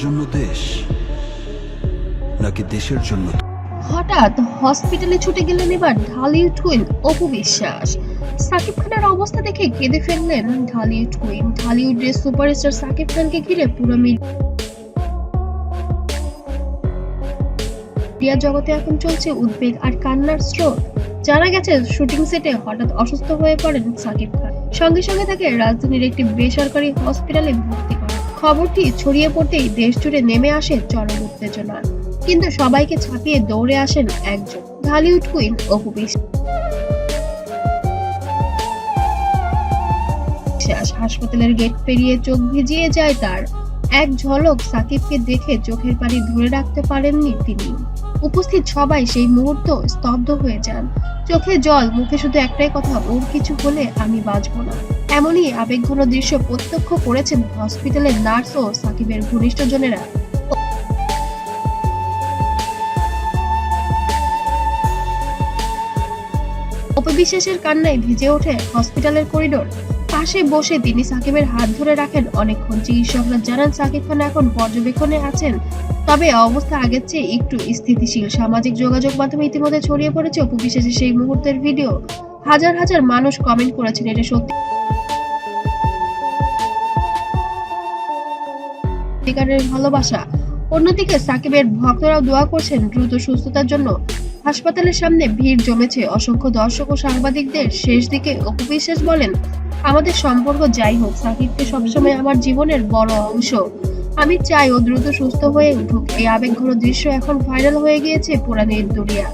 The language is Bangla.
জন্য দেশ নাকি দেশের জন্য? হঠাৎ হসপিটালে ছুটে গেলেন এবার ঢালিউড কুইন অপু বিশ্বাস। সাকিব খানের অবস্থা দেখে কেঁদে ফেললেন ঢালিউড কুইন। ঢালিউডের সুপারস্টার সাকিব খানকে ঘিরে পুরো মিডিয়া জগতে এখন চলছে উদ্বেগ আর কান্নার স্রোত। জানা গেছে শুটিং সেটে হঠাৎ অসুস্থ হয়ে পড়েন সাকিব খান। সঙ্গে সঙ্গে তাকে রাজধানীর একটি বেসরকারি হসপিটালে ভর্তি করা। খবরটি ছড়িয়ে পড়তেই দেশ জুড়ে নেমে আসে চরম উত্তেজনা, কিন্তু সবাইকে ছাপিয়ে দৌড়ে আসেন একজন, ঢালিউড কুইন অপু বিশ্বাস। হাসপাতালের গেট পেরিয়ে চোখ ভিজিয়ে যায় তার। এক ঝলক সাকিবকে দেখে চোখের পানি ধরে রাখতে পারেননি তিনি। উপস্থিত সবাই সেই মুহূর্ত স্তব্ধ হয়ে যান। চোখে জল, মুখে শুধু একটাই কথা, ওর কিছু হলে আমি বাঁচবো না। এমনই আবেগঘন দৃশ্য প্রত্যক্ষ করেছেন হসপিটালের নার্স ও সাকিবের ঘনিষ্ঠজনেরা। অপু বিশ্বাসের কান্নায় ভিজে ওঠে হসপিটালের করিডোর। পাশে বসে তিনি সাকিবের হাত ধরে রাখেন অনেকক্ষণ। চিকিৎসকরা জানান সাকিব খান এখন পর্যবেক্ষণে আছেন, তবে অবস্থা আগের চেয়ে একটু স্থিতিশীল। সামাজিক যোগাযোগ মাধ্যমে ইতিমধ্যে ছড়িয়ে পড়েছে অপু বিশ্বাসের সেই মুহূর্তের ভিডিও। হাজার হাজার মানুষ কমেন্ট করেছেন এটা সত্যিকারের ভালোবাসা। অন্যদিকে সাকিবের ভক্তরাও দোয়া করছেন দ্রুত সুস্থতার জন্য। হাসপাতালের সামনে ভিড় জমেছে অসংখ্য দর্শক ও সাংবাদিকদের। শেষ দিকে অপু বিশ্বাস বলেন, আমাদের সম্পর্ক যাই হোক, সাকিবকে সবসময় আমার জীবনের বড় অংশ। আমি চাই ও দ্রুত সুস্থ হয়ে উঠুক। এই আবেগঘন দৃশ্য এখন ভাইরাল হয়ে গিয়েছে পুরা নেট দুনিয়া।